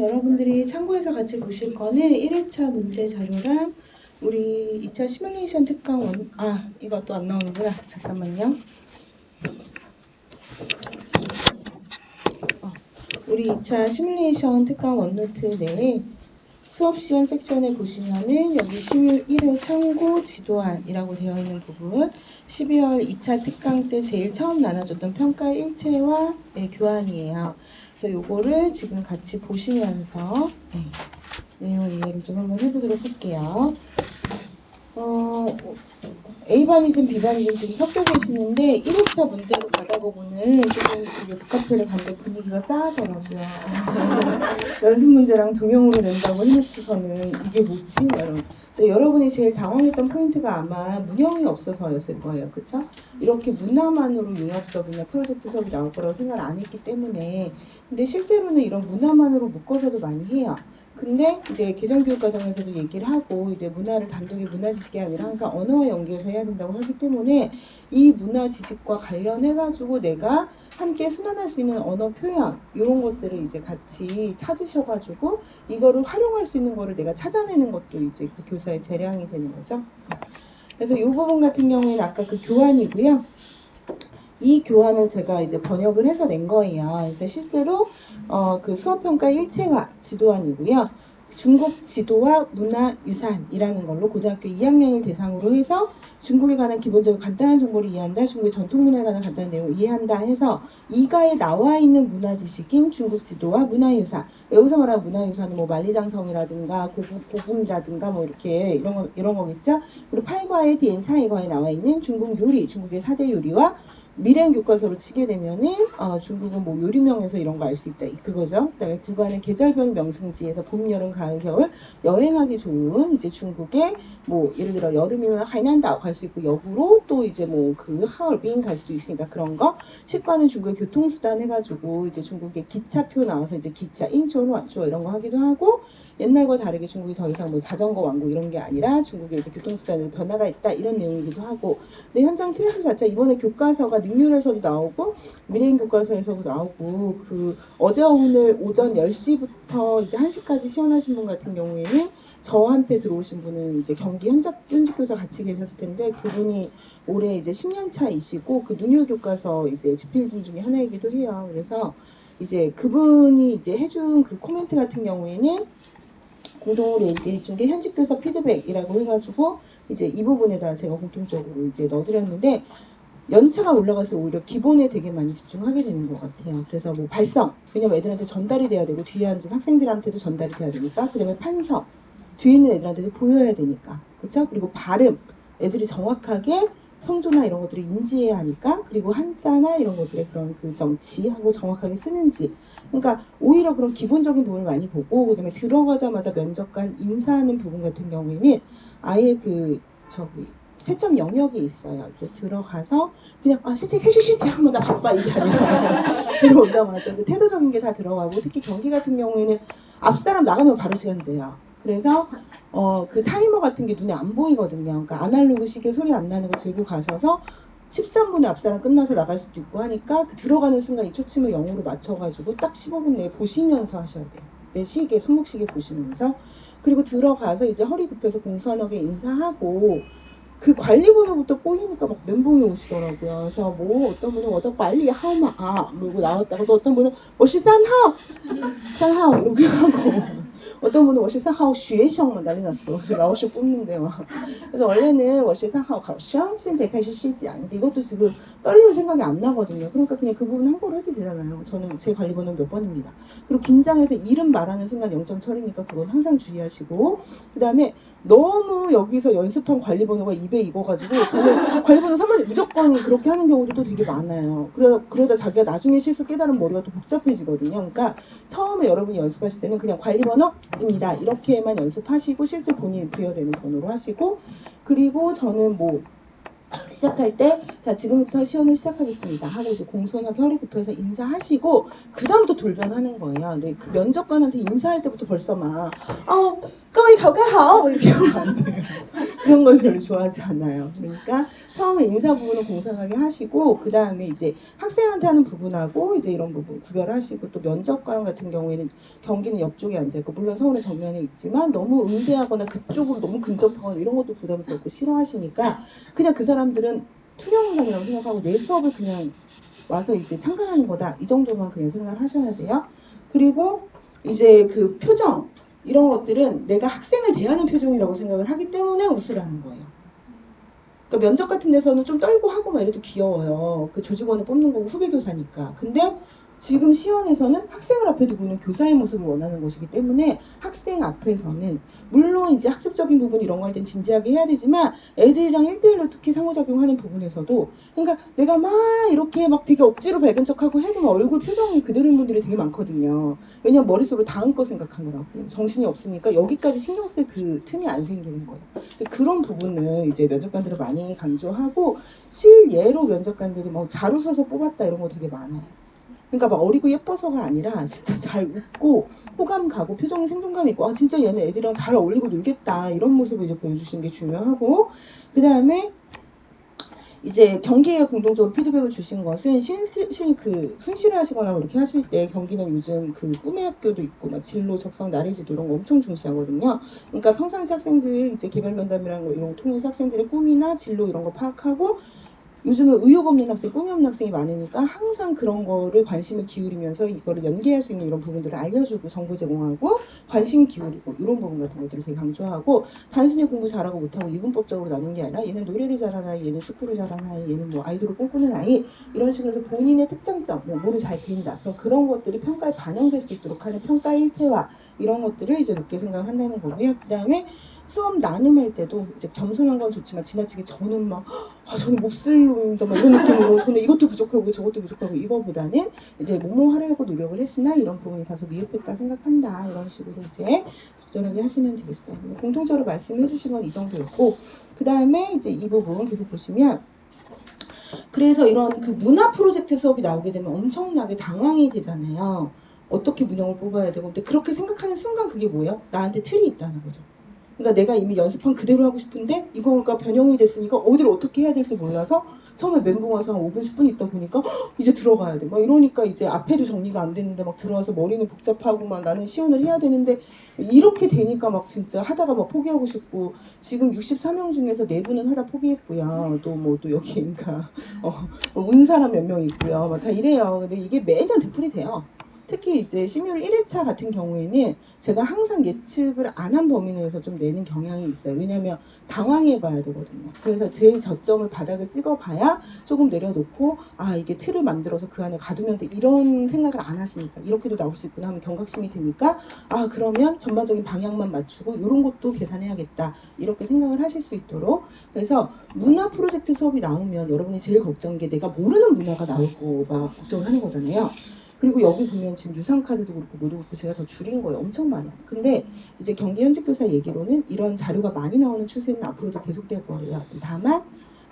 여러분들이 참고해서 같이 보실 거는 1회차 문제 자료랑 우리 2차 시뮬레이션 특강 이것도 안 나오는구나. 잠깐만요. 우리 2차 시뮬레이션 특강 원노트 내에 수업 시연 섹션에 보시면은 여기 시뮬 1회 참고 지도안이라고 되어 있는 부분 12월 2차 특강 때 제일 처음 나눠줬던 평가 일체와 교환이에요. 그래서 요거를 지금 같이 보시면서 내용 이해를 좀 한번 해보도록 할게요. A반이든 B반이든 지금 섞여 계시는데 1회차 문제로 받아보고는 조금 되게 북카페를 갔는데 분위기가 싸하더라고요. 연습 문제랑 동영으로 낸다고 해놓고서는 이게 뭐지? 여러분이 제일 당황했던 포인트가 아마 문형이 없어서였을 거예요. 그쵸? 이렇게 문화만으로 융합 수업이나 프로젝트 수업이 나올 거라고 생각을 안 했기 때문에 근데 실제로는 이런 문화만으로 묶어서도 많이 해요. 근데 이제 개정교육 과정에서도 얘기를 하고 이제 문화를 단독의 문화 지식이 아니라 항상 언어와 연계해서 해야 된다고 하기 때문에 이 문화 지식과 관련해 가지고 내가 함께 순환할 수 있는 언어 표현 이런 것들을 이제 같이 찾으셔 가지고 이거를 활용할 수 있는 거를 내가 찾아내는 것도 이제 그 교사의 재량이 되는 거죠. 그래서 이 부분 같은 경우에는 아까 그 교환이고요. 이 교환을 제가 이제 번역을 해서 낸 거예요. 그래서 실제로 그 수업평가 일체화 지도안이고요. 중국 지도와 문화유산이라는 걸로 고등학교 2학년을 대상으로 해서 중국에 관한 기본적으로 간단한 정보를 이해한다, 중국의 전통문화에 관한 간단한 내용을 이해한다 해서 이가에 나와 있는 문화 지식인 중국 지도와 문화유산. 여기서 말하는 문화유산은 뭐 만리장성이라든가 고궁이라든가 뭐 이렇게 이런 거겠죠. 그리고 8과의 디엔차이과에 나와 있는 중국 요리, 중국의 4대 요리와 미래행 교과서로 치게 되면은 중국은 뭐 요리명에서 이런 거 알 수 있다 그거죠. 그다음에 9과는 계절별 명승지에서 봄, 여름, 가을, 겨울 여행하기 좋은 이제 중국의 뭐 예를 들어 여름이면 하이난다오 갈 수 있고 역으로 또 이제 뭐 그 하얼빈 갈 수도 있으니까 그런 거. 10과는 중국의 교통수단 해가지고 이제 중국의 기차표 나와서 이제 기차 인천 완초 이런 거 하기도 하고 옛날과 다르게 중국이 더 이상 뭐 자전거 왕국 이런 게 아니라 중국의 이제 교통수단에 변화가 있다 이런 내용이기도 하고. 근데 현장 트렌드 자체 이번에 교과서가 능률에서도 나오고 미래인 교과서에서도 나오고 그 어제 오늘 오전 10시부터 이제 1시까지 시연하신 분 같은 경우에는 저한테 들어오신 분은 이제 경기 현직 교사 같이 계셨을 텐데 그분이 올해 이제 10년 차이시고 그 능률 교과서 이제 집필진 중에 하나이기도 해요. 그래서 이제 그분이 이제 해준 그 코멘트 같은 경우에는 공동으로 얘기해준 게 현직 교사 피드백이라고 해가지고 이제 이 부분에다 제가 공통적으로 이제 넣어드렸는데 연차가 올라갈수록 오히려 기본에 되게 많이 집중하게 되는 것 같아요. 그래서 뭐 발성, 왜냐면 애들한테 전달이 돼야 되고 뒤에 앉은 학생들한테도 전달이 돼야 되니까. 그 다음에 판서, 뒤에 있는 애들한테도 보여야 되니까. 그쵸? 그리고 발음, 애들이 정확하게 성조나 이런 것들을 인지해야 하니까. 그리고 한자나 이런 것들의 그런 그 정치하고 정확하게 쓰는지. 그러니까 오히려 그런 기본적인 부분을 많이 보고 그 다음에 들어가자마자 면접관 인사하는 부분 같은 경우에는 아예 채점 영역이 있어요. 들어가서 그냥 실제 해주시지 하면 나 바빠 이게 아니라 들어오자마자 그 태도적인 게 다 들어가고 특히 경기 같은 경우에는 앞사람 나가면 바로 시간제요. 그래서 그 타이머 같은 게 눈에 안 보이거든요. 그러니까 아날로그 시계 소리 안 나는 거 들고 가셔서 13분에 앞사람 끝나서 나갈 수도 있고 하니까 그 들어가는 순간 이 초침을 0으로 맞춰가지고 딱 15분 내에 보시면서 하셔야 돼요. 내 시계, 손목시계 보시면서. 그리고 들어가서 이제 허리 굽혀서 공손하게 인사하고 그 관리번호부터 꼬이니까 막 멘붕이 오시더라고요. 그래서 뭐 어떤 분은 워더 빨리 하오마 그러고 나왔다고 또 어떤 분은 워시산하오 산하오 이렇게 하고 어떤 분은 워시산하오 슈에성 난리 났어. 라오시 뽑는데 막. 그래서 원래는 워시산하오 가오시ang 현재开始 쉬지 않는데 이것도 지금 떨리는 생각이 안 나거든요. 그러니까 그냥 그 부분 한국어로 해도 되잖아요. 저는 제 관리번호는 몇 번입니다. 그리고 긴장해서 이름 말하는 순간 0점 처리니까 그건 항상 주의하시고 그 다음에 너무 여기서 연습한 관리번호가 입에 익어가지고 저는 관리번호 3번 무조건 그렇게 하는 경우도 또 되게 많아요. 그러다 자기가 나중에 실수 깨달은 머리가 또 복잡해지거든요. 그러니까 처음에 여러분이 연습하실 때는 그냥 관리번호입니다. 이렇게만 연습하시고 실제 본인이 부여되는 번호로 하시고 그리고 저는 뭐 시작할 때 자 지금부터 시연을 시작하겠습니다 하고 이제 공손하게 허리 굽혀서 인사하시고 그 다음부터 돌변하는 거예요. 근데 그 면접관한테 인사할 때부터 벌써 막 까마귀 가오가하오 이렇게 하면 안 돼요. 그런 걸 별로 좋아하지 않아요. 그러니까 처음에 인사 부분은 공손하게 하시고 그 다음에 이제 학생한테 하는 부분하고 이제 이런 부분 구별하시고 또 면접관 같은 경우에는 경기는 옆쪽에 앉아있고 물론 서울의 정면에 있지만 너무 응대하거나 그쪽으로 너무 근접하거나 이런 것도 부담스럽고 싫어하시니까 그냥 그 사람들은 투명인간이라고 생각하고 내 수업을 그냥 와서 이제 참관하는 거다 이 정도만 그냥 생각을 하셔야 돼요. 그리고 이제 그 표정 이런 것들은 내가 학생을 대하는 표정이라고 생각을 하기 때문에 웃으라는 거예요. 그러니까 면접 같은 데서는 좀 떨고 하고 막 이래도 귀여워요. 그 조직원을 뽑는 거고 후배 교사니까. 근데 지금 시연에서는 학생을 앞에 두고 있는 교사의 모습을 원하는 것이기 때문에 학생 앞에서는 물론 이제 학습적인 부분 이런 거 할 땐 진지하게 해야 되지만 애들이랑 1대1로 특히 상호작용하는 부분에서도 그러니까 내가 막 이렇게 막 되게 억지로 밝은 척하고 해도 막 얼굴 표정이 그대로인 분들이 되게 많거든요. 왜냐면 머릿속으로 다음 거 생각하느라고 정신이 없으니까 여기까지 신경 쓸 그 틈이 안 생기는 거예요. 그런 부분을 이제 면접관들은 많이 강조하고 실예로 면접관들이 뭐 잘 웃어서 뽑았다 이런 거 되게 많아요. 그러니까 막 어리고 예뻐서가 아니라 진짜 잘 웃고 호감 가고 표정에 생동감 있고 아 진짜 얘는 애들이랑 잘 어울리고 놀겠다 이런 모습을 이제 보여주시는 게 중요하고 그 다음에 이제 경기에 공동적으로 피드백을 주신 것은 순시를 하시거나 이렇게 하실 때 경기는 요즘 그 꿈의 학교도 있고 막 진로 적성 나래지도 이런 거 엄청 중시하거든요. 그러니까 평상시 학생들 이제 개별 면담이라는 거 이런 거 통해서 학생들의 꿈이나 진로 이런 거 파악하고 요즘은 의욕 없는 학생, 꿈이 없는 학생이 많으니까 항상 그런 거를 관심을 기울이면서 이거를 연계할 수 있는 이런 부분들을 알려주고 정보 제공하고 관심 기울이고 이런 부분 같은 것들을 되게 강조하고 단순히 공부 잘하고 못하고 이분법적으로 나눈 게 아니라 얘는 노래를 잘하는 아이, 얘는 축구를 잘하는 아이, 얘는 뭐 아이돌을 꿈꾸는 아이 이런 식으로 해서 본인의 특장점, 뭐를 잘 배운다. 그런 것들이 평가에 반영될 수 있도록 하는 평가 일체화 이런 것들을 이제 높게 생각한다는 거고요. 그 다음에 수업 나눔할 때도 이제 겸손한 건 좋지만 지나치게 저는 막 저는 몹쓸 놈입니다 막 이런 느낌으로 저는 이것도 부족하고 저것도 부족하고 이거보다는 이제 뭐뭐 하려고 노력을 했으나 이런 부분이 다소 미흡했다 생각한다 이런 식으로 이제 적절하게 하시면 되겠어요. 공통적으로 말씀해 주신 건 이 정도였고 그 다음에 이제 이 부분 계속 보시면 그래서 이런 그 문화 프로젝트 수업이 나오게 되면 엄청나게 당황이 되잖아요. 어떻게 문형을 뽑아야 되고 근데 그렇게 생각하는 순간 그게 뭐예요? 나한테 틀이 있다는 거죠. 그러니까 내가 이미 연습한 그대로 하고 싶은데 이거가 변형이 됐으니까 어디를 어떻게 해야 될지 몰라서 처음에 멘붕 와서 한 5분 10분 있다 보니까 이제 들어가야 돼 막 이러니까 이제 앞에도 정리가 안 됐는데 막 들어와서 머리는 복잡하고 막 나는 시연을 해야 되는데 이렇게 되니까 막 진짜 하다가 막 포기하고 싶고 지금 64명 중에서 4분은 하다 포기했고요. 또 여기인가 운 사람 몇 명 있고요. 막 다 이래요. 근데 이게 매년 되풀이 돼요. 특히 이제 시뮬 1회차 같은 경우에는 제가 항상 예측을 안 한 범위 내에서 좀 내는 경향이 있어요. 왜냐하면 당황해 봐야 되거든요. 그래서 제일 저점을 바닥을 찍어 봐야 조금 내려놓고 아 이게 틀을 만들어서 그 안에 가두면 돼 이런 생각을 안 하시니까 이렇게도 나올 수 있구나 하면 경각심이 드니까 아 그러면 전반적인 방향만 맞추고 이런 것도 계산해야겠다 이렇게 생각을 하실 수 있도록 그래서 문화 프로젝트 수업이 나오면 여러분이 제일 걱정인 게 내가 모르는 문화가 나올거 막 걱정을 하는 거잖아요. 그리고 여기 보면 지금 유상카드도 그렇고 뭐도 그렇고 제가 더 줄인 거예요. 엄청 많아요. 근데 이제 경기 현직교사 얘기로는 이런 자료가 많이 나오는 추세는 앞으로도 계속될 거예요. 다만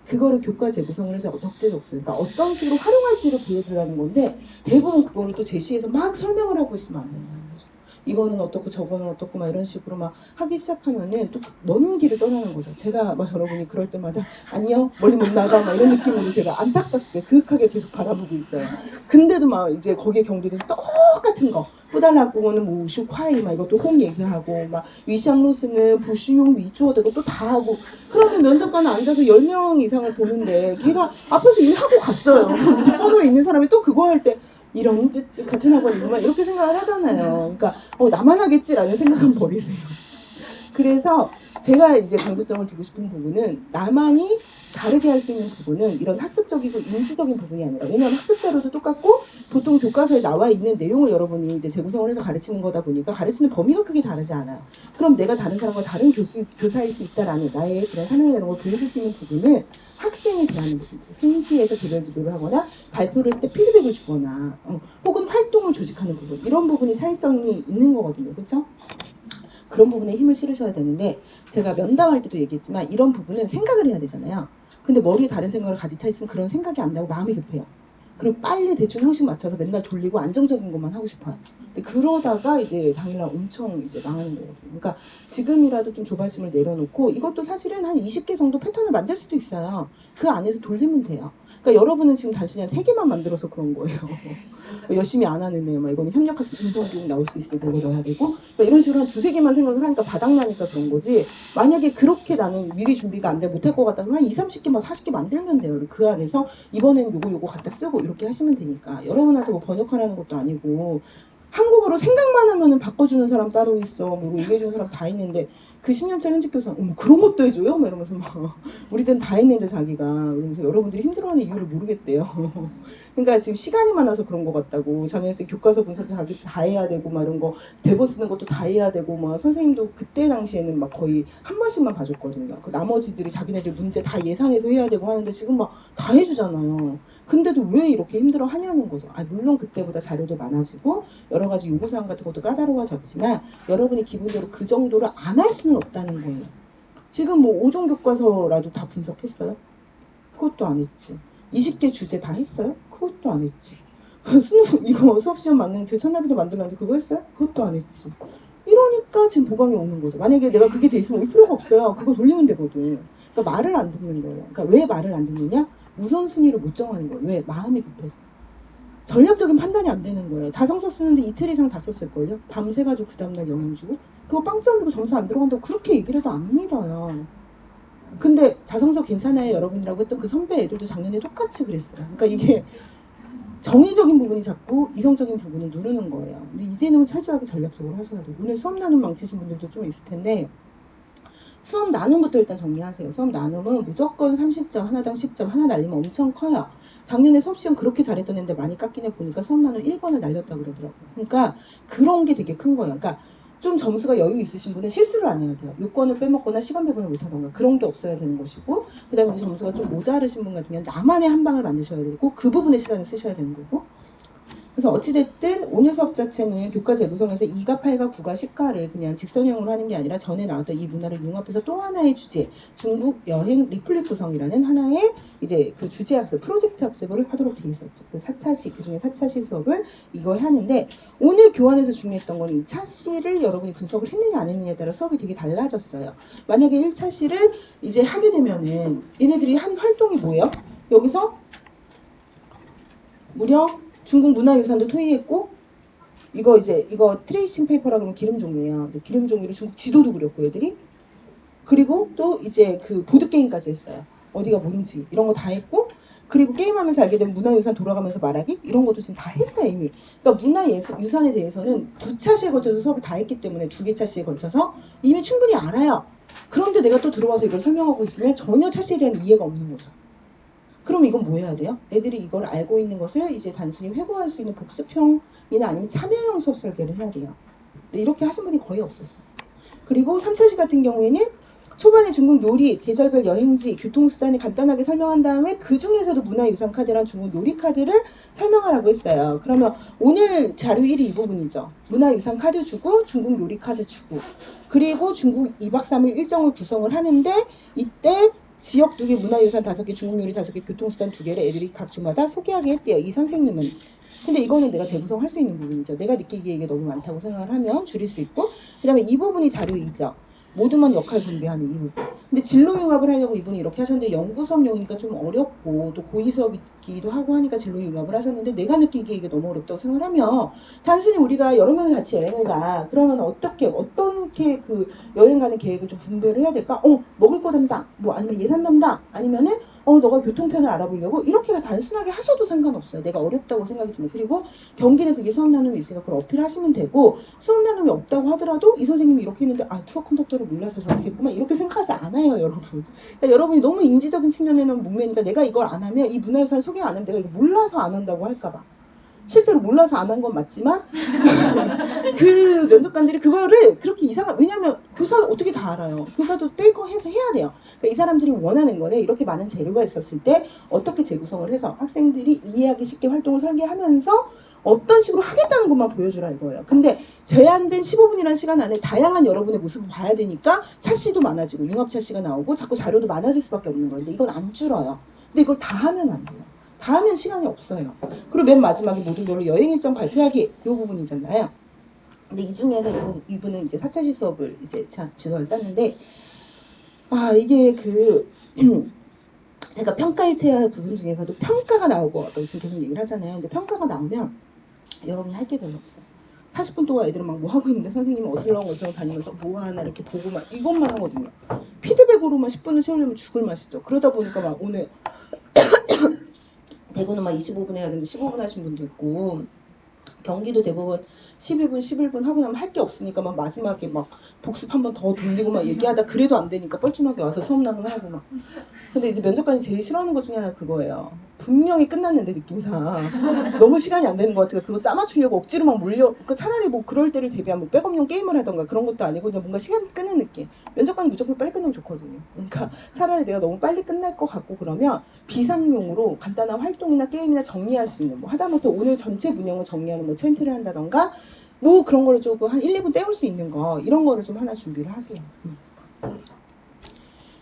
그거를 교과 재구성을 해서 적재적소 그러니까 어떤 식으로 활용할지를 보여주려는 건데 대부분 그거를 또 제시해서 막 설명을 하고 있으면 안 된다는 거죠. 이거는 어떻고 저거는 어떻고 막 이런 식으로 막 하기 시작하면은 또 먼 길을 떠나는 거죠. 제가 막 여러분이 그럴 때마다 안녕 멀리 못 나가 막 이런 느낌으로 제가 안타깝게 그윽하게 계속 바라보고 있어요. 근데도 막 이제 거기에 경도돼서 똑같은 거 뿌달라꾸고는 뭐 우슈콰이 막 이것도 홍 얘기하고 막 위샹로스는 부슈용 위주어되고 또 다 하고 그러면 면접관은 앉아서 10명 이상을 보는데 걔가 앞에서 일하고 갔어요. 뒷번호에 있는 사람이 또 그거 할 때 이런 찌찌 같은 학원이구만 이렇게 생각을 하잖아요. 그러니까 나만 하겠지라는 생각은 버리세요. 그래서 제가 이제 강조점을 두고 싶은 부분은 나만이 다르게 할 수 있는 부분은 이런 학습적이고 인지적인 부분이 아니라 왜냐하면 학습 자료도 똑같고 보통 교과서에 나와 있는 내용을 여러분이 이제 재구성을 해서 가르치는 거다 보니까 가르치는 범위가 크게 다르지 않아요. 그럼 내가 다른 사람과 다른 교사일 수 있다라는 나의 그런 사명이나 이런 걸 보여줄 수 있는 부분은 학생에 대한 부분, 순시에서 개별 지도를 하거나 발표를 했을 때 피드백을 주거나 혹은 활동을 조직하는 부분 이런 부분이 차이성이 있는 거거든요. 그렇죠? 그런 부분에 힘을 실으셔야 되는데 제가 면담할 때도 얘기했지만 이런 부분은 생각을 해야 되잖아요. 근데 머리에 다른 생각을 가지고 차 있으면 그런 생각이 안 나고 마음이 급해요. 그리고 빨리 대충 형식 맞춰서 맨날 돌리고 안정적인 것만 하고 싶어요. 근데 그러다가 이제 당일날 엄청 이제 망하는 거거든요. 그러니까 지금이라도 좀 조바심을 내려놓고 이것도 사실은 한 20개 정도 패턴을 만들 수도 있어요. 그 안에서 돌리면 돼요. 그러니까 여러분은 지금 단순히 한 3개만 만들어서 그런 거예요. 열심히 안 하는 애, 막 이거는 협력학습 인성교육 나올 수 있으니까 이거 넣어야 되고, 이런 식으로 한 2-3개만 생각을 하니까 바닥나니까 그런 거지. 만약에 그렇게 나는 미리 준비가 안 돼 못할 것 같다 그러면 한 20-30개, 막 40개 만들면 돼요. 그 안에서 이번엔 요거 갖다 쓰고 이렇게 하시면 되니까. 여러분한테 뭐 번역하라는 것도 아니고, 한국어로 생각만 하면은 바꿔주는 사람 따로 있어. 뭐 얘기해주는 사람 다 있는데, 그 10년차 현직 교사, 어머, 그런 것도 해줘요? 막 이러면서 막, 우리 때는 다 했는데 자기가. 그러면서 여러분들이 힘들어하는 이유를 모르겠대요. 그러니까 지금 시간이 많아서 그런 것 같다고. 작년에 때 교과서 분석 자기 다 해야 되고, 막 이런 거, 대본 쓰는 것도 다 해야 되고, 막 선생님도 그때 당시에는 막 거의 한 번씩만 봐줬거든요. 그 나머지들이 자기네들 문제 다 예상해서 해야 되고 하는데 지금 막 다 해주잖아요. 근데도 왜 이렇게 힘들어 하냐는 거죠. 물론 그때보다 자료도 많아지고, 여러 가지 요구사항 같은 것도 까다로워졌지만, 여러분이 기본적으로 그 정도를 안 할 수는 없다는 거예요. 지금 뭐 5종 교과서라도 다 분석했어요? 그것도 안 했지. 20개 주제 다 했어요? 그것도 안 했지. 수능 이거 수업시험 맞는 들천나비도 만들었는데 그거 했어요? 그것도 안 했지. 이러니까 지금 보강이 오는 거죠. 만약에 내가 그게 돼 있으면 올 필요가 없어요. 그거 돌리면 되거든. 그러니까 말을 안 듣는 거예요. 그러니까 왜 말을 안 듣느냐? 우선순위를 못 정하는 거예요. 왜? 마음이 급해서. 전략적인 판단이 안 되는 거예요. 자성서 쓰는데 이틀 이상 다 썼을걸요? 밤새가지고 그 다음날 영양 주고 그거 빵점이고 점수 안 들어간다고 그렇게 얘기를 해도 안 믿어요. 근데 자성서 괜찮아요 여러분이라고 했던 그 선배 애들도 작년에 똑같이 그랬어요. 그러니까 이게 정의적인 부분이 자꾸 이성적인 부분을 누르는 거예요. 근데 이제는 철저하게 전략적으로 하셔야 돼요. 오늘 수업 나눔 망치신 분들도 좀 있을 텐데 수업 나눔부터 일단 정리하세요. 수업 나눔은 무조건 30점, 하나당 10점, 하나 날리면 엄청 커요. 작년에 수업시험 그렇게 잘했던 애인데 많이 깎인 애 보니까 수업 나눔 1번을 날렸다 그러더라고요. 그러니까 그런 게 되게 큰 거예요. 그러니까 좀 점수가 여유 있으신 분은 실수를 안 해야 돼요. 요건을 빼먹거나 시간 배분을 못하던가 그런 게 없어야 되는 것이고, 그 다음에 점수가 좀 모자르신 분 같은 경우는 나만의 한 방을 만드셔야 되고 그 부분에 시간을 쓰셔야 되는 거고. 그래서 어찌됐든 오늘 수업 자체는 교과 재구성에서 2가 8가 9가 10가를 그냥 직선형으로 하는 게 아니라 전에 나왔던 이 문화를 융합해서 또 하나의 주제, 중국 여행 리플릿 구성이라는 하나의 이제 그 주제 학습, 프로젝트 학습을 하도록 되어 있었죠. 그 4차시, 그 중에 4차시 수업을 이거 하는데, 오늘 교환에서 중요했던 건 2차시를 여러분이 분석을 했느냐 안 했느냐에 따라 수업이 되게 달라졌어요. 만약에 1차시를 이제 하게 되면은 얘네들이 한 활동이 뭐예요? 여기서 무려 중국 문화유산도 토의했고, 이거 트레이싱 페이퍼라고 하면 기름종이에요. 기름종이로 중국 지도도 그렸고 애들이. 그리고 또 이제 그 보드게임까지 했어요. 어디가 뭔지 이런 거 다 했고, 그리고 게임하면서 알게 된 문화유산 돌아가면서 말하기 이런 것도 지금 다 했어요 이미. 그러니까 문화유산에 대해서는 2차시에 걸쳐서 수업을 다 했기 때문에 2개 차시에 걸쳐서 이미 충분히 알아요. 그런데 내가 또 들어와서 이걸 설명하고 있으면 전혀 차시에 대한 이해가 없는 거죠. 그럼 이건 뭐 해야 돼요? 애들이 이걸 알고 있는 것을 이제 단순히 회고할 수 있는 복습형이나 아니면 참여형 수업 설계를 해야 돼요. 근데 이렇게 하신 분이 거의 없었어요. 그리고 3차시 같은 경우에는 초반에 중국 요리, 계절별 여행지, 교통수단을 간단하게 설명한 다음에 그 중에서도 문화유산 카드랑 중국 요리 카드를 설명하라고 했어요. 그러면 오늘 자료 1이 이 부분이죠. 문화유산 카드 주고 중국 요리 카드 주고, 그리고 중국 2박 3일 일정을 구성을 하는데 이때 지역 2개, 문화유산 5개, 중국 요리 5개, 교통수단 2개를 애들이 각 주마다 소개하게 했대요. 이 선생님은. 근데 이거는 내가 재구성할 수 있는 부분이죠. 내가 느끼기에 이게 너무 많다고 생각을 하면 줄일 수 있고, 그 다음에 이 부분이 자료 2죠. 모두만 역할 분배하는 이 부분. 근데 진로 융합을 하려고 이분이 이렇게 하셨는데 연구 수업용이니까 좀 어렵고 또 고의 수업이기도 하고 하니까 진로 융합을 하셨는데, 내가 느끼기에 이게 너무 어렵다고 생각하면 단순히 우리가 여러 명이 같이 여행을 가. 그러면 어떻게 그 여행 가는 계획을 좀 분배를 해야 될까? 먹을 거 담당, 뭐 아니면 예산 담당, 아니면은 너가 교통편을 알아보려고 이렇게 단순하게 하셔도 상관없어요. 내가 어렵다고 생각이 들면. 그리고 경기는 그게 수업 나눔이 있으니까 그걸 어필하시면 되고, 수업 나눔이 없다고 하더라도 이 선생님이 이렇게 했는데 투어 컨덕터를 몰라서 저렇게 했구만 이렇게 생각하지 않아요 여러분. 그러니까 여러분이 너무 인지적인 측면에는 목매니까 내가 이걸 안 하면, 이 문화유산 소개 안 하면 내가 이거 몰라서 안 한다고 할까봐. 실제로 몰라서 안 한 건 맞지만 그 면접관들이 그거를 그렇게 왜냐면 교사 어떻게 다 알아요. 교사도 떼고 해서 해야 돼요. 그러니까 이 사람들이 원하는 거는 이렇게 많은 재료가 있었을 때 어떻게 재구성을 해서 학생들이 이해하기 쉽게 활동을 설계하면서 어떤 식으로 하겠다는 것만 보여주라 이거예요. 근데 제한된 15분이라는 시간 안에 다양한 여러분의 모습을 봐야 되니까 차시도 많아지고 융합 차시가 나오고 자꾸 자료도 많아질 수밖에 없는 거예요. 근데 이건 안 줄어요. 근데 이걸 다 하면 안 돼요. 다 하면 시간이 없어요. 그리고 맨 마지막에 모든 걸로 여행 일정 발표하기 이 부분이잖아요. 근데 이 중에서 이분은 이제 4차시 수업을 이제 진원을 짰는데 이게 제가 평가일체 부분 중에서도 평가가 나오고 지금 계속 얘기를 하잖아요. 근데 평가가 나오면 여러분이 할 게 별로 없어요. 40분 동안 애들은 막 뭐 하고 있는데 선생님은 어슬렁어슬렁 다니면서 뭐 하나 이렇게 보고 막 이것만 하거든요. 피드백으로만 10분을 채우려면 죽을 맛이죠. 그러다 보니까 막 오늘 대구는 막 25분 해야 되는데 15분 하신 분도 있고 경기도 대부분 11분, 11분 하고 나면 할 게 없으니까 막 마지막에 막 복습 한 번 더 돌리고 막 얘기하다 그래도 안 되니까 뻘쭘하게 와서 수업 나누고 막. 근데 이제 면접관이 제일 싫어하는 것 중에 하나가 그거예요. 분명히 끝났는데 느낌상 너무 시간이 안 되는 것 같아요. 그거 짜맞추려고 억지로 막 그러니까 차라리 뭐 그럴 때를 대비하면 뭐 백업용 게임을 하던가 그런 것도 아니고 그냥 뭔가 시간 끄는 느낌. 면접관이 무조건 빨리 끝내면 좋거든요. 그러니까 차라리 내가 너무 빨리 끝날 것 같고 그러면 비상용으로 간단한 활동이나 게임이나 정리할 수 있는 뭐 하다못해 오늘 전체 문형을 정리하는 뭐 챈트를 한다던가 뭐 그런 거를 조금 한 1, 2분 때울 수 있는 거 이런 거를 좀 하나 준비를 하세요.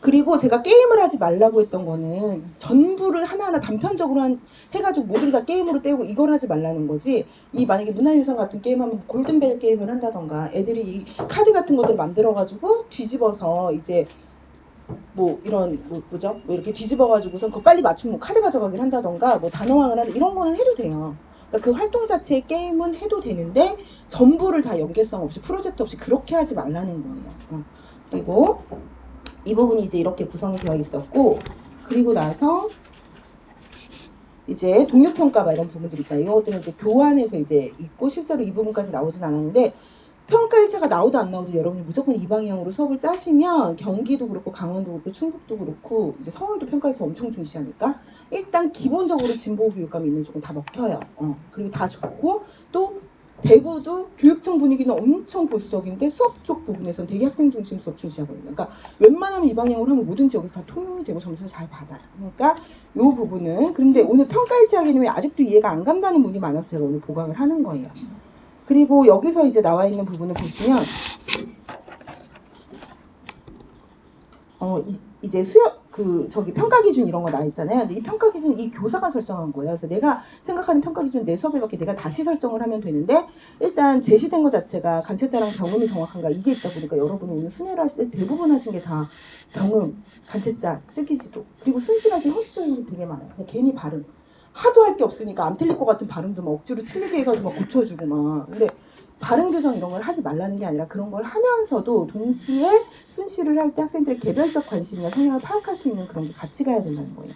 그리고 제가 게임을 하지 말라고 했던 거는 전부를 하나하나 단편적으로 해가지고 모두를 다 게임으로 때우고 이걸 하지 말라는 거지. 만약에 문화유산 같은 게임하면 골든벨 게임을 한다던가 애들이 이 카드 같은 것들 만들어가지고 뒤집어서 이제 뭐 이런 뭐죠? 뭐 이렇게 뒤집어가지고선 그거 빨리 맞추면 카드 가져가기를 한다던가 뭐 단어왕을 한다 이런 거는 해도 돼요. 그러니까 그 활동 자체의 게임은 해도 되는데 전부를 다 연계성 없이 프로젝트 없이 그렇게 하지 말라는 거예요. 그리고 이 부분이 이제 이렇게 구성이 되어 있었고 그리고 나서 이제 동료평가 이런 부분들 있잖아요. 이것들은 이제 교환해서 이제 있고 실제로 이 부분까지 나오진 않았는데 평가일체가 나오도 안 나오도 여러분이 무조건 이 방향으로 수업을 짜시면 경기도 그렇고 강원도 그렇고 충북도 그렇고 이제 서울도 평가일체 엄청 중시하니까 일단 기본적으로 진보 교육감이 있는 쪽은 다 먹혀요. 그리고 다 좋고 또 대구도 교육청 분위기는 엄청 보수적인데 수업 쪽 부분에서는 되게 학생 중심 수업 중시하거든요. 그러니까 웬만하면 이 방향으로 하면 뭐든지 여기서 다 통용이 되고 점수를 잘 받아요. 그러니까 이 부분은 그런데 오늘 평가일체 하기는 왜 아직도 이해가 안 간다는 분이 많아서 제가 오늘 보강을 하는 거예요. 그리고 여기서 이제 나와 있는 부분을 보시면 이제 저기 평가 기준 이런 거 나와 있잖아요. 근데 이 평가 기준 이 교사가 설정한 거예요. 그래서 내가 생각하는 평가 기준 내 수업에 맞게 내가 다시 설정을 하면 되는데 일단 제시된 것 자체가 간체자랑 병음이 정확한가 이게 있다 보니까 여러분이 오늘 순회를 하실 때 대부분 하신 게 다 병음, 간체자, 쓰기지도 그리고 순실하게 허술적인 게 되게 많아요. 그냥 괜히 발음. 하도 할 게 없으니까 안 틀릴 것 같은 발음도 막 억지로 틀리게 해가지고 막 고쳐주고 막. 근데 발음 교정 이런 걸 하지 말라는 게 아니라 그런 걸 하면서도 동시에 순시를 할 때 학생들의 개별적 관심이나 성향을 파악할 수 있는 그런 게 같이 가야 된다는 거예요.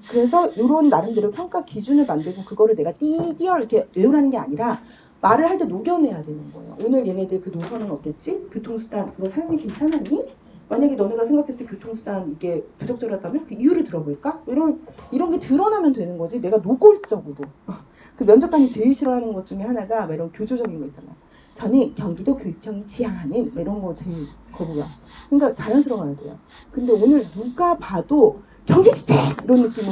그래서 이런 나름대로 평가 기준을 만들고 그거를 내가 띄어 이렇게 외우라는 게 아니라 말을 할 때 녹여내야 되는 거예요. 오늘 얘네들 그 노선은 어땠지? 교통수단 그거 사용이 괜찮았니? 만약에 너네가 생각했을 때 교통수단 이게 부적절하다면 그 이유를 들어볼까? 이런 게 드러나면 되는 거지. 내가 노골적으로. 그 면접관이 제일 싫어하는 것 중에 하나가 이런 교조적인 거 있잖아요. 저는 경기도 교육청이 지향하는 이런 거 제일 거부가. 그러니까 자연스러워야 돼요. 근데 오늘 누가 봐도 경기시책 이런 느낌으로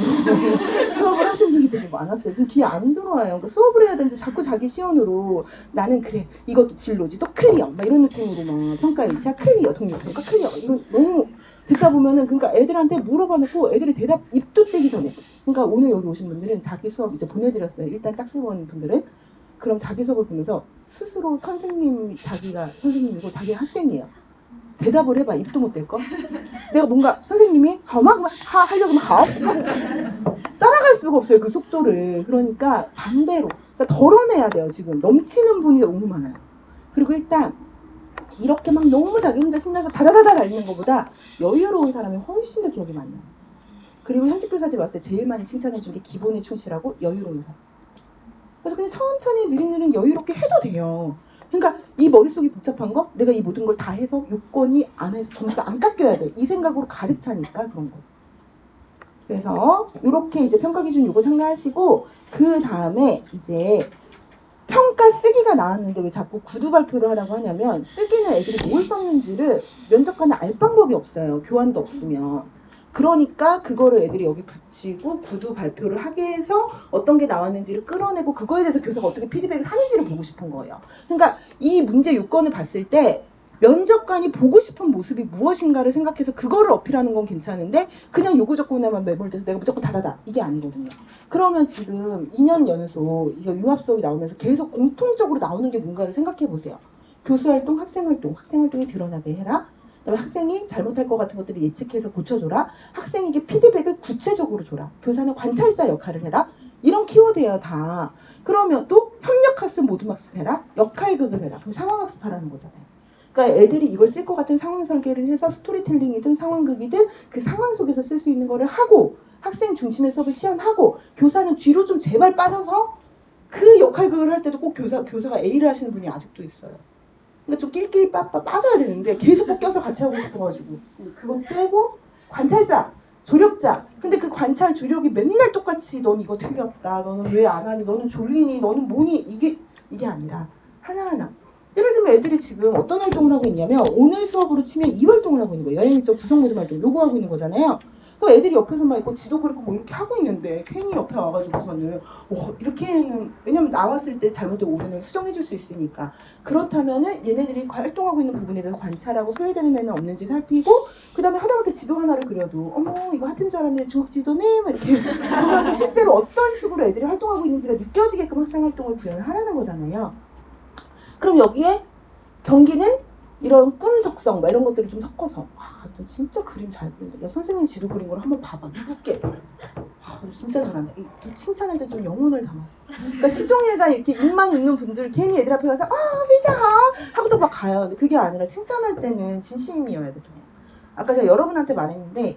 수업을 하신 분이 되게 많았어요. 그럼 귀에 안 들어와요. 그러니까 수업을 해야 되는데 자꾸 자기 시연으로 나는 그래 이것도 진로지 또 클리어 막 이런 느낌으로 막 평가일치야 클리어 동료평가 클리어 이런 너무 듣다 보면은 그러니까 애들한테 물어봐 놓고 애들이 대답 입도 떼기 전에 그러니까 오늘 여기 오신 분들은 자기 수업 이제 보내드렸어요. 일단 짝수원 분들은 그럼 자기 수업을 보면서 스스로 자기가 선생님이고 자기 학생이에요. 대답을 해봐. 입도 못 댈 거. 내가 뭔가 선생님이 하려고 하면 따라갈 수가 없어요. 그 속도를. 그러니까 반대로 덜어내야 돼요. 지금 넘치는 분이 너무 많아요. 그리고 일단 이렇게 막 너무 자기 혼자 신나서 다다다다 달리는 것보다 여유로운 사람이 훨씬 더 기억이 많아요. 그리고 현직 교사들이 왔을 때 제일 많이 칭찬해 준 게 기본에 충실하고 여유로운 사람. 그래서 그냥 천천히 느릿느릿 여유롭게 해도 돼요. 그러니까 이 머릿속이 복잡한 거 내가 이 모든 걸 다 해서 요건이 안 해서 점수가 안 깎여야 돼. 이 생각으로 가득 차니까 그런 거. 그래서 이렇게 이제 평가 기준 요거 참가하시고 그 다음에 이제 평가 쓰기가 나왔는데 왜 자꾸 구두 발표를 하라고 하냐면 쓰기는 애들이 뭘 썼는지를 면접관은 알 방법이 없어요. 교환도 없으면. 그러니까 그거를 애들이 여기 붙이고 구두 발표를 하게 해서 어떤 게 나왔는지를 끌어내고 그거에 대해서 교사가 어떻게 피드백을 하는지를 보고 싶은 거예요. 그러니까 이 문제 요건을 봤을 때 면접관이 보고 싶은 모습이 무엇인가를 생각해서 그거를 어필하는 건 괜찮은데 그냥 요구 조건에만 매몰돼서 내가 무조건 다다다 이게 아니거든요. 그러면 지금 2년 연속 이거 융합 수업이 나오면서 계속 공통적으로 나오는 게 뭔가를 생각해 보세요. 교수활동, 학생활동이 드러나게 해라. 그다음에 학생이 잘못할 것 같은 것들을 예측해서 고쳐줘라. 학생에게 피드백을 구체적으로 줘라. 교사는 관찰자 역할을 해라. 이런 키워드예요 다. 그러면 또 협력학습 모둠학습해라. 역할극을 해라. 그럼 상황학습하라는 거잖아요. 그러니까 애들이 이걸 쓸 것 같은 상황 설계를 해서 스토리텔링이든 상황극이든 그 상황 속에서 쓸 수 있는 거를 하고 학생 중심의 수업을 시연하고 교사는 뒤로 좀 제발 빠져서 그 역할극을 할 때도 꼭 교사가 A를 하시는 분이 아직도 있어요. 그러니까 좀 낄낄 빠져야 되는데 계속 꼭 껴서 같이 하고 싶어가지고 그거 빼고 관찰자, 조력자. 근데 그 관찰, 조력이 맨날 똑같이 넌 이거 틀렸다, 너는 왜 안 하니, 너는 졸리니, 너는 뭐니 이게 아니라 하나하나. 예를 들면 애들이 지금 어떤 활동을 하고 있냐면 오늘 수업으로 치면 이 활동을 하고 있는 거예요. 여행일정 구성 모둠 활동 요거 하고 있는 거잖아요. 그 애들이 옆에서만 있고 지도 그리고 뭐 이렇게 하고 있는데 괜히 옆에 와가지고서는 이렇게는 왜냐면 나왔을 때 잘못된 오류는 수정해줄 수 있으니까 그렇다면은 얘네들이 활동하고 있는 부분에 대해서 관찰하고 소외되는 애는 없는지 살피고 그 다음에 하다못해 지도 하나를 그려도 어머 이거 하트인 줄 알았는데 중국 지도네 막 이렇게 그러면서 실제로 어떤 식으로 애들이 활동하고 있는지가 느껴지게끔 학생 활동을 구현을 하라는 거잖아요. 그럼 여기에 경기는 이런 꿈 적성 이런 것들을 좀 섞어서 너 진짜 그림 잘 그린다. 야 선생님 지도 그린 걸 한번 봐봐. 누구게? 너 진짜 잘한다. 또 칭찬할 때 좀 영혼을 담았어. 그러니까 시종일관 이렇게 입만 있는 분들 괜히 애들 앞에 가서 회장 하고 또 막 가요. 근데 그게 아니라 칭찬할 때는 진심이어야 되잖아요. 아까 제가 여러분한테 말했는데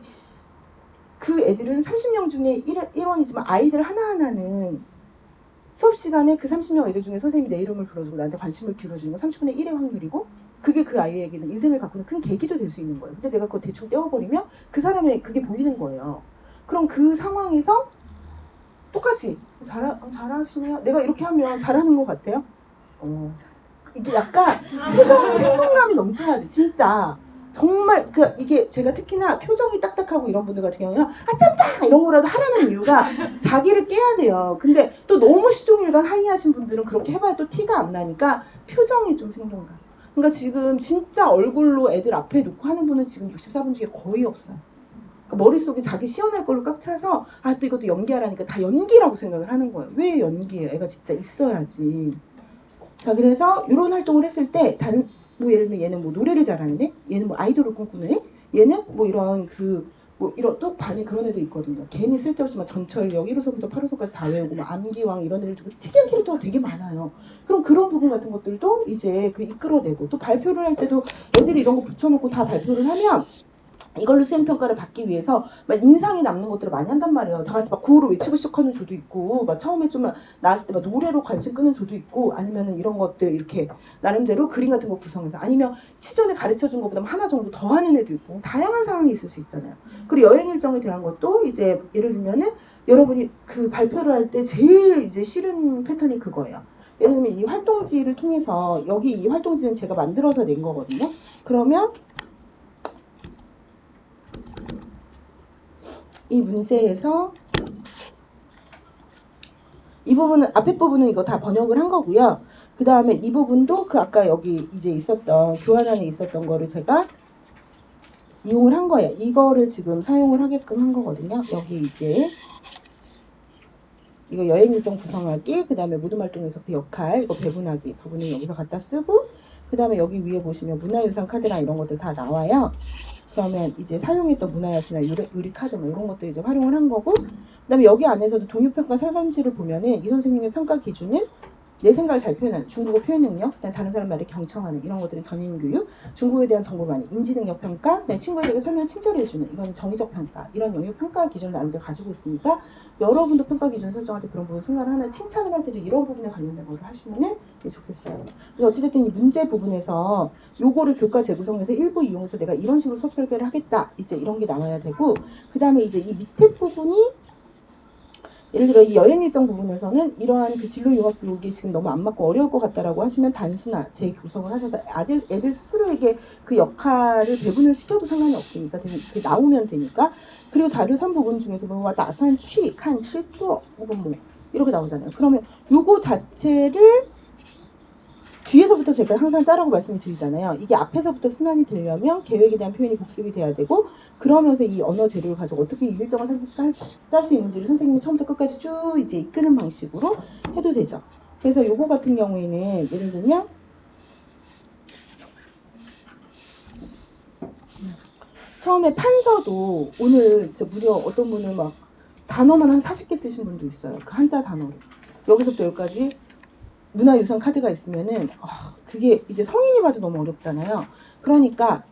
그 애들은 30명 중에 1원이지만 아이들 하나하나는 수업 시간에 그 30명 애들 중에 선생님이 내 이름을 불러주고 나한테 관심을 기울여주는 건 30분의 1의 확률이고 그게 그 아이에게는 인생을 바꾸는 큰 계기도 될 수 있는 거예요. 근데 내가 그거 대충 떼어버리면 그 사람의 그게 보이는 거예요. 그럼 그 상황에서 똑같이 잘하시네요. 내가 이렇게 하면 잘하는 것 같아요. 이게 약간 표정에 생동감이 넘쳐야 돼. 진짜. 정말 이게 제가 특히나 표정이 딱딱하고 이런 분들 같은 경우는 짬빠 이런 거라도 하라는 이유가 자기를 깨야 돼요. 근데 또 너무 시종일관 하이하신 분들은 그렇게 해봐야 또 티가 안 나니까 표정이 좀 생동감. 그러니까 지금 진짜 얼굴로 애들 앞에 놓고 하는 분은 지금 64분 중에 거의 없어요. 그러니까 머릿속에 자기 시연할 걸로 꽉 차서 또 이것도 연기하라니까 다 연기라고 생각을 하는 거예요. 왜 연기예요? 애가 진짜 있어야지. 자 그래서 이런 활동을 했을 때 뭐 예를 들면 얘는 뭐 노래를 잘하는 애, 얘는 뭐 아이돌을 꿈꾸는 애, 얘는 뭐 이런 이런 또 반에 그런 애도 있거든요. 괜히 쓸데없이 막 전철역 1호선부터 8호선까지 다 외우고 막 암기왕 이런 애들 좀 특이한 캐릭터가 되게 많아요. 그럼 그런 부분 같은 것들도 이제 이끌어내고 또 발표를 할 때도 애들이 이런 거 붙여놓고 다 발표를 하면 이걸로 수행평가를 받기 위해서 막 인상이 남는 것들을 많이 한단 말이에요. 다 같이 막 구호를 외치고 시작하는 조도 있고, 막 처음에 좀 나왔을 때 막 노래로 관심 끄는 조도 있고, 아니면은 이런 것들 이렇게 나름대로 그림 같은 거 구성해서, 아니면 시존에 가르쳐 준 것보다 하나 정도 더 하는 애도 있고, 다양한 상황이 있을 수 있잖아요. 그리고 여행 일정에 대한 것도 이제 예를 들면은 여러분이 그 발표를 할 때 제일 이제 싫은 패턴이 그거예요. 예를 들면 이 활동지를 통해서 여기 이 활동지는 제가 만들어서 낸 거거든요. 그러면 이 문제에서 이 부분은 앞에 부분은 이거 다 번역을 한 거고요. 그 다음에 이 부분도 그 아까 여기 이제 있었던 교환 안에 있었던 거를 제가 이용을 한 거예요. 이거를 지금 사용을 하게끔 한 거거든요. 여기 이제 이거 여행 일정 구성하기, 그 다음에 모둠 활동에서 그 역할, 이거 배분하기 부분을 여기서 갖다 쓰고, 그 다음에 여기 위에 보시면 문화유산 카드랑 이런 것들 다 나와요. 그러면 이제 사용했던 문화유산이나 유리 카드 뭐 이런 것들 이제 활용을 한 거고, 그 다음에 여기 안에서도 동료평가 설문지를 보면은 이 선생님의 평가 기준은 내 생각을 잘 표현하는 중국어 표현 능력, 다른 사람 말을 경청하는 이런 것들은 전인 교육, 중국에 대한 정보를 많이 인지 능력 평가, 친구에게 설명 친절해주는 이건 정의적 평가, 이런 영역 평가 기준을 나름대로 가지고 있으니까 여러분도 평가 기준 설정할 때 그런 부분 생각을 하나 칭찬을 할 때도 이런 부분에 관련된 거를 하시면은 좋겠어요. 그래서 어찌됐든 이 문제 부분에서 요거를 교과 재구성에서 일부 이용해서 내가 이런 식으로 수업 설계를 하겠다, 이제 이런 게 나와야 되고, 그 다음에 이제 이 밑에 부분이 예를 들어 이 여행 일정 부분에서는 이러한 그 진로 융합 교육이 지금 너무 안 맞고 어려울 것 같다라고 하시면 단순화 재구성을 하셔서 애들 스스로에게 그 역할을 배분을 시켜도 상관이 없으니까 나오면 되니까. 그리고 자료 3 부분 중에서 뭐 나선 취, 칸, 칠주어 혹은 뭐 이렇게 나오잖아요. 그러면 요거 자체를 뒤에서부터 제가 항상 짜라고 말씀을 드리잖아요. 이게 앞에서부터 순환이 되려면 계획에 대한 표현이 복습이 돼야 되고 그러면서 이 언어 재료를 가지고 어떻게 이 일정을 짤 수 있는지를 선생님이 처음부터 끝까지 쭉 이제 이끄는 방식으로 해도 되죠. 그래서 요거 같은 경우에는 예를 들면 처음에 판서도 오늘 진짜 무려 어떤 분은 막 단어만 한 40개 쓰신 분도 있어요. 그 한자 단어로. 여기서부터 여기까지 문화유산 카드가 있으면은 그게 이제 성인이 봐도 너무 어렵잖아요. 그러니까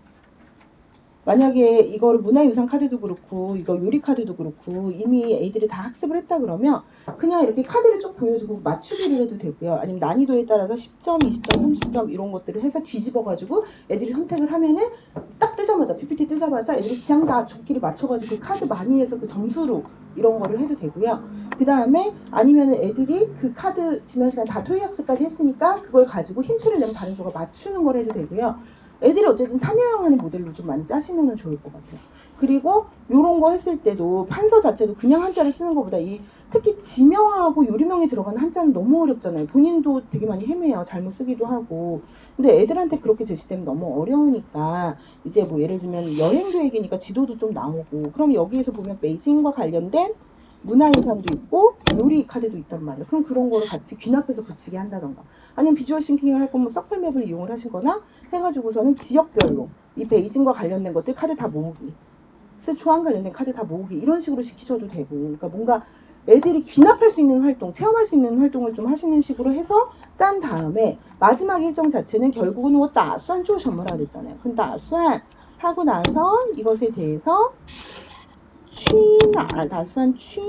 만약에 이거를 문화유산 카드도 그렇고 이거 요리 카드도 그렇고 이미 애들이 다 학습을 했다 그러면 그냥 이렇게 카드를 쭉 보여주고 맞추기를 해도 되고요. 아니면 난이도에 따라서 10점, 20점, 30점 이런 것들을 해서 뒤집어가지고 애들이 선택을 하면은 딱 뜨자마자 PPT 뜨자마자 애들이 지향 다 족기를 맞춰가지고 그 카드 많이 해서 그 점수로 이런 거를 해도 되고요. 그 다음에 아니면은 애들이 그 카드 지난 시간 다 토익 학습까지 했으니까 그걸 가지고 힌트를 내면 다른 조가 맞추는 걸 해도 되고요. 애들이 어쨌든 참여형하는 모델로 좀 많이 짜시면 좋을 것 같아요. 그리고 요런 거 했을 때도 판서 자체도 그냥 한자를 쓰는 것보다 특히 지명하고 요리명에 들어가는 한자는 너무 어렵잖아요. 본인도 되게 많이 헤매요. 잘못 쓰기도 하고. 근데 애들한테 그렇게 제시되면 너무 어려우니까 이제 뭐 예를 들면 여행 계획이니까 지도도 좀 나오고 그럼 여기에서 보면 베이징과 관련된 문화유산도 있고 요리 카드도 있단 말이에요. 그럼 그런 거를 같이 귀납해서 붙이게 한다던가 아니면 비주얼 싱킹을 할 거면 서클맵을 이용을 하시거나 해가지고서는 지역별로 이 베이징과 관련된 것들 카드 다 모으기 스촨 관련된 카드 다 모으기 이런 식으로 시키셔도 되고 그러니까 뭔가 애들이 귀납할 수 있는 활동, 체험할 수 있는 활동을 좀 하시는 식으로 해서 짠 다음에 마지막 일정 자체는 결국은 뭐 따수한 쪼셔머라 그랬잖아요. 그럼 따수한 하고 나서 이것에 대해서 去哪儿打算去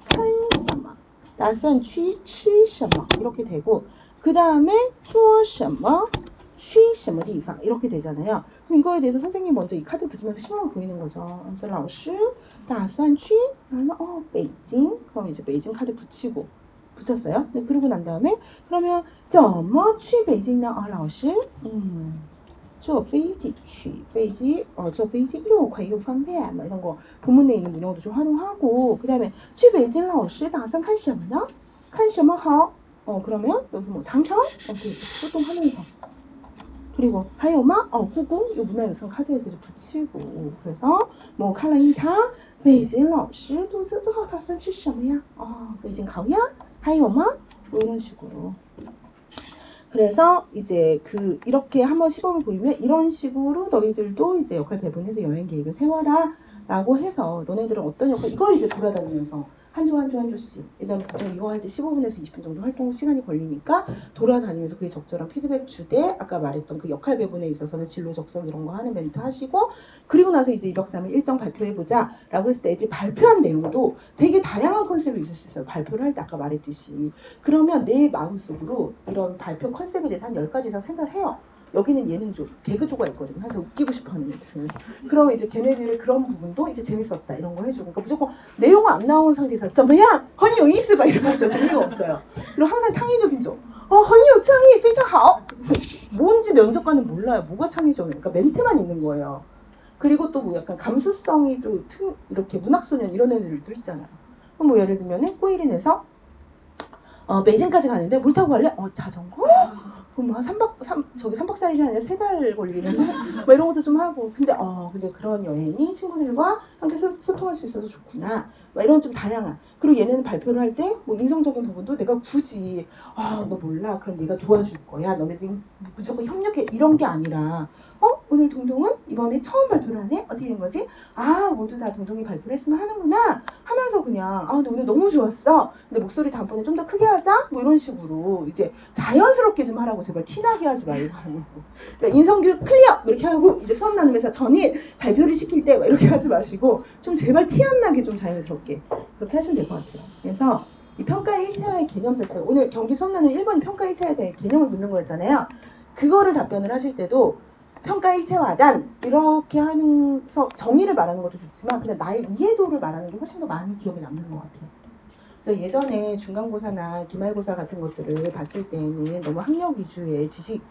看什么打算去吃什么이렇게 되고 그 다음에 做什么去什么地方이렇게 되잖아요. 그럼 이거에 대해서 선생님 먼저 이 카드를 붙이면서 시범을 보이는 거죠. 그래서 老师打算去나는 베이징 그럼 이제 베이징 카드 붙이고 붙였어요. 네, 그러고 난 다음에 그러면 怎么去北京呢？老师坐飞机去飞机坐飞机又快又方便막 이런 거 본문에 있는 문형도 좀 활용하고 그 다음에 去北京老师打算看什么呢？看什么好？ 그러면 여기서 뭐 장청 이렇게 소통하면서 그리고 还有吗？ 故宫 이 문화유산 카드에서 이제 붙이고 그래서 뭐 看了一堂北京老师肚子饿打算吃什么呀？北京烤鸭还有吗？ 뭐 이런 식으로 그래서 이제 이렇게 한번 시범을 보이면 이런 식으로 너희들도 이제 역할 배분해서 여행 계획을 세워라 라고 해서 너네들은 어떤 역할 이걸 이제 돌아다니면서 한 조씩 일단 보통 이거 할 때 15분에서 20분 정도 활동 시간이 걸리니까 돌아다니면서 그에 적절한 피드백 주되 아까 말했던 그 역할 배분에 있어서는 진로 적성 이런 거 하는 멘트 하시고 그리고 나서 이제 2박 3일 일정 발표해보자 라고 했을 때 애들이 발표한 내용도 되게 다양한 컨셉이 있을 수 있어요. 발표를 할 때 아까 말했듯이 그러면 내 마음속으로 이런 발표 컨셉에 대해서 한 10가지 이상 생각을 해요. 여기는 예능조, 개그조가 있거든요. 사실 웃기고 싶어하는 애들은. 그러면 이제 걔네들의 그런 부분도 이제 재밌었다 이런 거 해주고 그러니까 무조건 내용은 안 나온 상태에서 뭐야? 허니 요이스 막 이러면서 재미가 없어요. 그리고 항상 창의적인 조. 허니 요 창의 非常好. 뭔지 면접관은 몰라요. 뭐가 창의적이에요. 그러니까 멘트만 있는 거예요. 그리고 또 뭐 약간 감수성이 또 이렇게 문학소년 이런 애들도 있잖아요. 그럼 뭐 예를 들면은 꼬일인에서 베이징까지 가는데 뭘 타고 갈래? 자전거? 그럼 한 3박 4일이 아니라 3달 걸리는데 뭐 이런 것도 좀 하고 근데 그런 여행이 친구들과 함께 소통할 수 있어서 좋구나 막 이런 좀 다양한 그리고 얘네는 발표를 할 때 뭐 인성적인 부분도 내가 굳이 너 몰라 그럼 내가 도와줄 거야 너네들이 무조건 협력해 이런 게 아니라 오늘 동동은 이번에 처음 발표를 하네? 어떻게 된 거지? 모두 다 동동이 발표를 했으면 하는구나 하면서 그냥 근데 오늘 너무 좋았어 근데 목소리 다음번에 좀 더 크게 하자 뭐 이런 식으로 이제 자연스럽게 좀 하라고 제발 티나게 하지 말고 그러니까 인성교육 클리어 이렇게 하고 이제 수업 나누면서 전일 발표를 시킬 때 이렇게 하지 마시고 좀 제발 티 안 나게 좀 자연스럽게 그렇게 하시면 될 것 같아요. 그래서 이 평가의 일체화의 개념 자체가 오늘 경기 수업 나누는 1번이 평가의 일체화에 대한 개념을 묻는 거였잖아요. 그거를 답변을 하실 때도 평가 일체화란 이렇게 하면서 정의를 말하는 것도 좋지만 그냥 나의 이해도를 말하는 게 훨씬 더 많이 기억에 남는 것 같아요. 그래서 예전에 중간고사나 기말고사 같은 것들을 봤을 때는 너무 학력 위주의 지식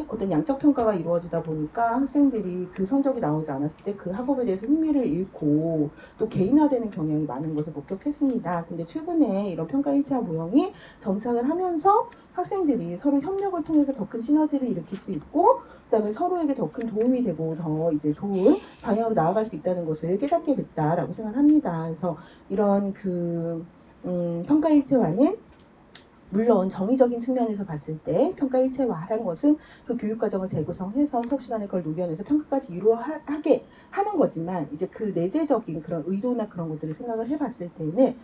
어떤 양적 평가가 이루어지다 보니까 학생들이 그 성적이 나오지 않았을 때 그 학업에 대해서 흥미를 잃고 또 개인화되는 경향이 많은 것을 목격했습니다. 근데 최근에 이런 평가 일체화 모형이 정착을 하면서 학생들이 서로 협력을 통해서 더 큰 시너지를 일으킬 수 있고 그다음에 서로에게 더 큰 도움이 되고 더 이제 좋은 방향으로 나아갈 수 있다는 것을 깨닫게 됐다라고 생각합니다. 그래서 이런 평가 일체화는 물론 정의적인 측면에서 봤을 때 평가 일체화라는 것은 그 교육과정을 재구성해서 수업 시간에 그걸 녹여내서 평가까지 이루어하게 하는 거지만 이제 그 내재적인 그런 의도나 그런 것들을 생각을 해봤을 때는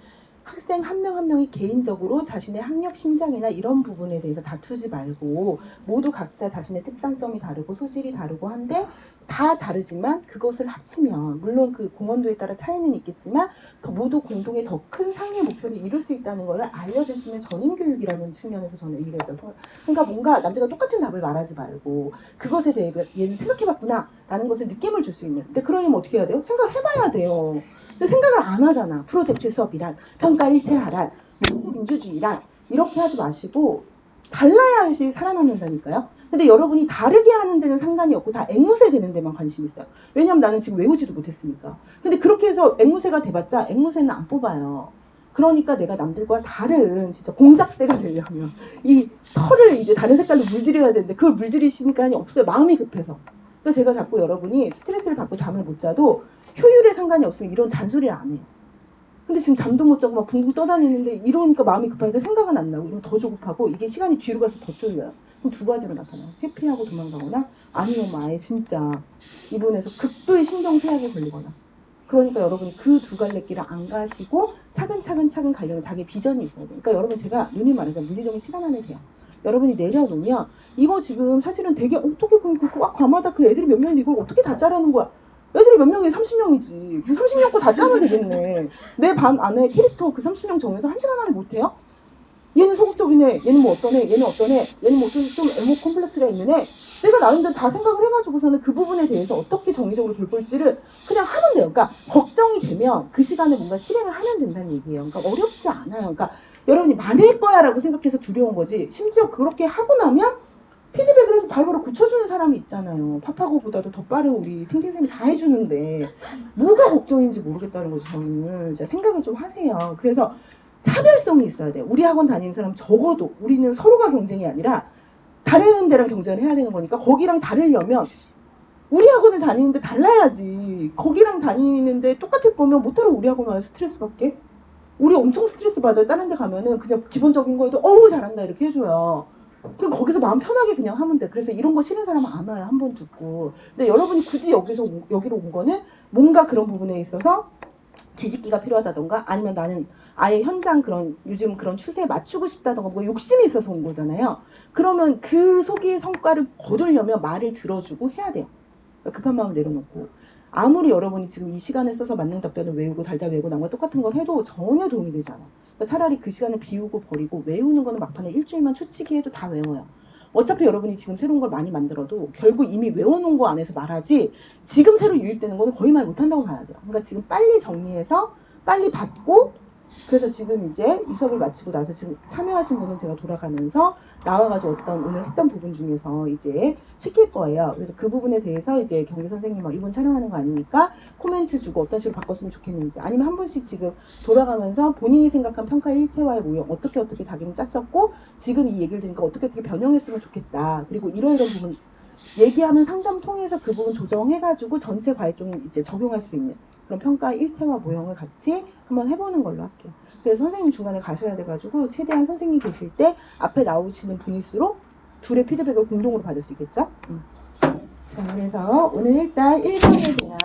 학생 한 명 한 명이 개인적으로 자신의 학력 신장이나 이런 부분에 대해서 다투지 말고 모두 각자 자신의 특장점이 다르고 소질이 다르고 한데 다 다르지만 그것을 합치면 물론 그 공헌도에 따라 차이는 있겠지만 모두 공동의 더 큰 상의 목표를 이룰 수 있다는 것을 알려주시는 전인교육이라는 측면에서 저는 의의가 있다고 생각해요. 그러니까 뭔가 남들과 똑같은 답을 말하지 말고 그것에 대해 얘는 생각해봤구나 라는 것을 느낌을 줄 수 있는. 근데 그러려면 어떻게 해야 돼요? 생각을 해봐야 돼요. 근데 생각을 안 하잖아. 프로젝트 수업이란, 평가 일체화란, 민주주의란 이렇게 하지 마시고 달라야지 살아남는다니까요. 근데 여러분이 다르게 하는 데는 상관이 없고 다 앵무새 되는 데만 관심 있어요. 왜냐면 나는 지금 외우지도 못했으니까. 근데 그렇게 해서 앵무새가 돼봤자 앵무새는 안 뽑아요. 그러니까 내가 남들과 다른 진짜 공작새가 되려면 이 털을 이제 다른 색깔로 물들여야 되는데 그걸 물들일 시간이 없어요. 마음이 급해서. 그래서 제가 자꾸 여러분이 스트레스를 받고 잠을 못 자도 효율에 상관이 없으면 이런 잔소리를 안 해요. 근데 지금 잠도 못 자고 막 붕붕 떠다니는데 이러니까 마음이 급하니까 생각은 안 나고 이러면 더 조급하고 이게 시간이 뒤로 가서 더 쫄려요. 그럼 두 가지로 나타나요. 회피하고 도망가거나 아니면 아예 진짜 이분에서 극도의 신경쇠약에 걸리거나. 그러니까 여러분이 그 두 갈래 길을 안 가시고 차근차근 가려면 자기 비전이 있어야 돼요. 그러니까 여러분 제가 누님 말하자면 물리적인 시간 안에 돼요. 여러분이 내려놓으면 이거 지금 사실은 되게 어떻게 그 과마다 그 애들이 몇 명인데 이걸 어떻게 다 짜라는 거야. 애들이 몇 명이 30명이지. 30명 거 다 짜면 되겠네. 내 반 안에 캐릭터 그 30명 정해서 1시간 안에 못해요? 얘는 소극적이네. 얘는 뭐 어떤 애. 얘는 어떤 애. 얘는 뭐 좀 에모 콤플렉스가 있는 애. 내가 나름대로 다 생각을 해가지고서는 그 부분에 대해서 어떻게 정의적으로 돌볼지를 그냥 하면 돼요. 그러니까 걱정이 되면 그 시간에 뭔가 실행을 하면 된다는 얘기예요. 그러니까 어렵지 않아요. 그러니까 여러분이 많을 거야 라고 생각해서 두려운 거지. 심지어 그렇게 하고 나면 피드백을 해서 바로바로 고쳐주는 사람이 있잖아요. 파파고보다도 더 빠른 우리 팅팅쌤이 다 해주는데 뭐가 걱정인지 모르겠다는 거죠. 저는 이제 생각을 좀 하세요. 그래서 차별성이 있어야 돼요. 우리 학원 다니는 사람 적어도 우리는 서로가 경쟁이 아니라 다른 데랑 경쟁을 해야 되는 거니까 거기랑 다르려면 우리 학원을 다니는데 달라야지. 거기랑 다니는데 똑같을 거면 못하러 우리 학원 와서 스트레스 받게? 우리 엄청 스트레스 받아요. 다른 데 가면은 그냥 기본적인 거에도 어우 잘한다 이렇게 해줘요. 그럼 거기서 마음 편하게 그냥 하면 돼. 그래서 이런 거 싫은 사람은 안 와요. 한 번 듣고. 근데 여러분이 굳이 여기로 온 거는 뭔가 그런 부분에 있어서 뒤집기가 필요하다던가 아니면 나는 아예 현장 요즘 그런 추세에 맞추고 싶다던가 뭐 욕심이 있어서 온 거잖아요. 그러면 그 소기의 성과를 거두려면 말을 들어주고 해야 돼요. 급한 마음 내려놓고. 아무리 여러분이 지금 이 시간을 써서 맞는 답변을 외우고 달달 외우고 남과 똑같은 걸 해도 전혀 도움이 되지 않아요. 그러니까 차라리 그 시간을 비우고 버리고 외우는 거는 막판에 일주일만 초치기 해도 다 외워요. 어차피 여러분이 지금 새로운 걸 많이 만들어도 결국 이미 외워놓은 거 안에서 말하지 지금 새로 유입되는 거는 거의 말 못한다고 봐야 돼요. 그러니까 지금 빨리 정리해서 빨리 받고 그래서 지금 이제 이 수업을 마치고 나서 지금 참여하신 분은 제가 돌아가면서 나와가지고 오늘 했던 부분 중에서 이제 시킬 거예요. 그래서 그 부분에 대해서 이제 경리 선생님 이분 촬영하는 거 아니니까 코멘트 주고 어떤 식으로 바꿨으면 좋겠는지 아니면 한 분씩 지금 돌아가면서 본인이 생각한 평가 일체화의 모형 어떻게 자기는 짰었고 지금 이 얘기를 들으니까 어떻게 변형했으면 좋겠다. 그리고 이런 부분 얘기하면 상담 통해서 그 부분 조정해가지고 전체 과외좀 이제 적용할 수 있는 그런 평가 일체화 모형을 같이 한번 해보는 걸로 할게요. 그래서 선생님 중간에 가셔야 돼가지고 최대한 선생님 계실 때 앞에 나오시는 분일수록 둘의 피드백을 공동으로 받을 수 있겠죠? 자, 그래서 오늘 일단 1번에 대한